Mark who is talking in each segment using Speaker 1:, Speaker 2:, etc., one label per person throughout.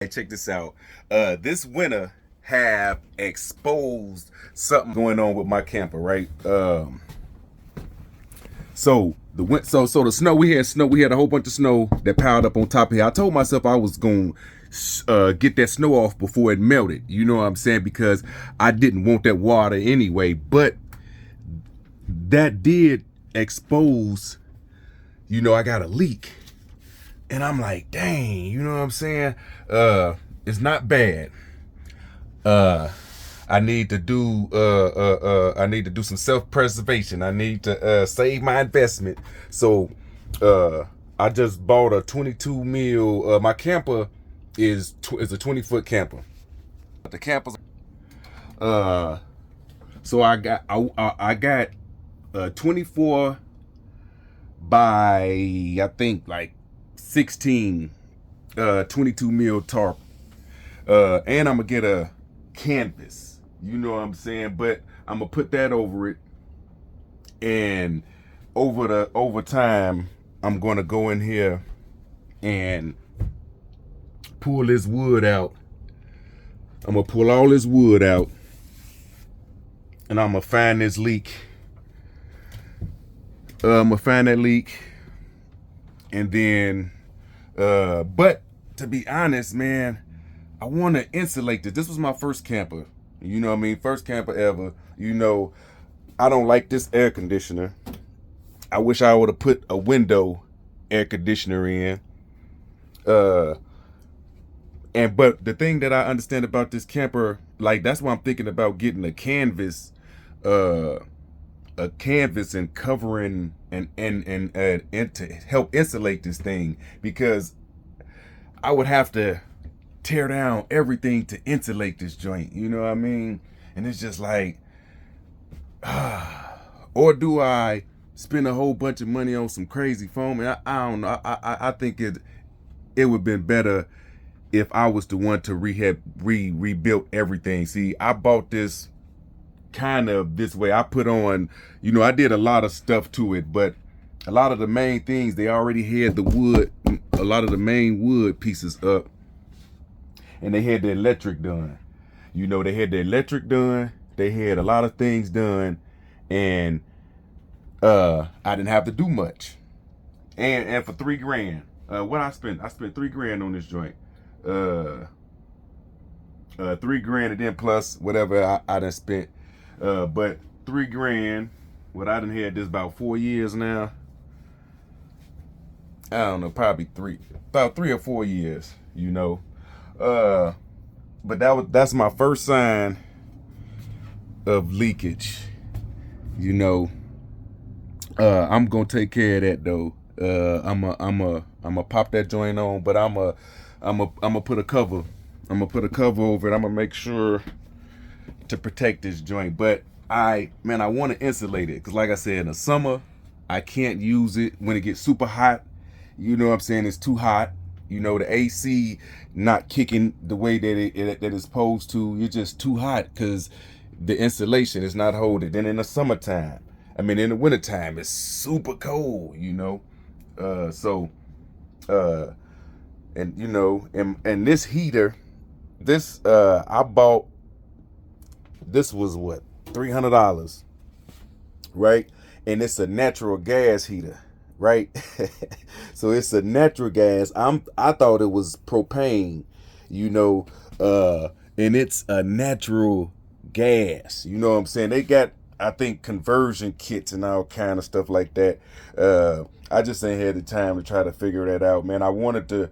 Speaker 1: Hey, check this out. This winter have exposed something going on with my camper, right? So the snow we had a whole bunch of snow that piled up on top of here. I told myself I was going to get that snow off before it melted. You know what I'm saying? Because I didn't want that water anyway. But that did expose. I got a leak, and I'm like, dang. You know what I'm saying? It's not bad. uh I need to do I need to do some self-preservation. I need to save my investment. So I just bought a 22 mil. My camper is a 20-foot camper. The campers uh so I got a 24 by I think like 16 22 mil tarp. And I'm gonna get a canvas. You know what I'm saying? But I'm gonna put that over it, and over time, I'm gonna go in here and pull this wood out. I'm gonna pull all this wood out, and I'm gonna find this leak. I'm gonna find that leak, and then, but to be honest, man, I want to insulate this. This was my first camper. You know what I mean? First camper ever. I don't like this air conditioner. I wish I would have put a window air conditioner in. Uh, but the thing that I understand about this camper, like that's why I'm thinking about getting uh, a canvas and covering and to help insulate this thing, because I would have to tear down everything to insulate this joint. You know what I mean? And it's just like, or do I spend a whole bunch of money on some crazy foam? And I don't know. I think it would have been better if I was the one to rebuild everything. See, I bought this kind of this way. I put on, I did a lot of stuff to it, but a lot of the main things, they already had the wood, a lot of the main wood pieces up, and they had the electric done. They had the electric done. They had a lot of things done, and I didn't have to do much. And for $3,000, what I spent $3,000 on this joint. Uh, 3 grand, and then plus whatever I done spent. But 3 grand. What I done had this about 4 years now. I don't know, probably about 3 or 4 years. Uh, but that's my first sign of leakage. You know, I'm gonna take care of that though. I'm a pop that joint on, but I'm a put a cover. I'm gonna put a cover over it. I'm gonna make sure to protect this joint. But I want to insulate it, because like I said, in the summer I can't use it when it gets super hot. You know what I'm saying? It's too hot. The AC not kicking the way that it's supposed to. It's just too hot because the insulation is not holding. Then in the summertime, in the wintertime, it's super cold. So and this heater, this I bought. This was what, $300, right? And it's a natural gas heater, right? So it's a natural gas. I thought it was propane, you know, and it's a natural gas. You know what I'm saying? They got, I think, conversion kits and all kind of stuff like that. I just ain't had the time to try to figure that out, man. I wanted to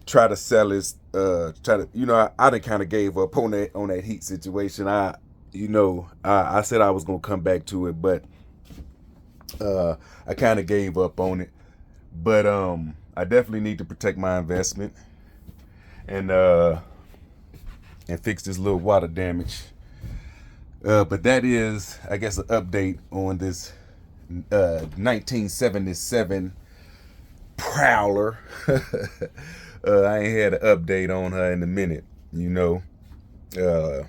Speaker 1: try to sell his I done kind of gave up on that heat situation. I said I was gonna come back to it, but I kind of gave up on it. But I definitely need to protect my investment, and fix this little water damage. But that is, I guess, an update on this 1977 Prowler. I ain't had an update on her in a minute. Uh,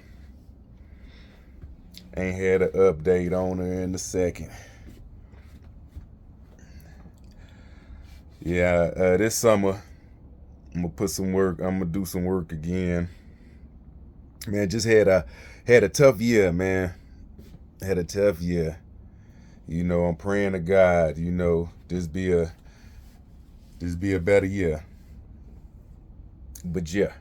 Speaker 1: ain't had an update on her in a second. Yeah, this summer I'm gonna put some work. I'm gonna do some work again. Man, just had a tough year, man. Had a tough year. You know, I'm praying to God, you know, this be a better year. But yeah.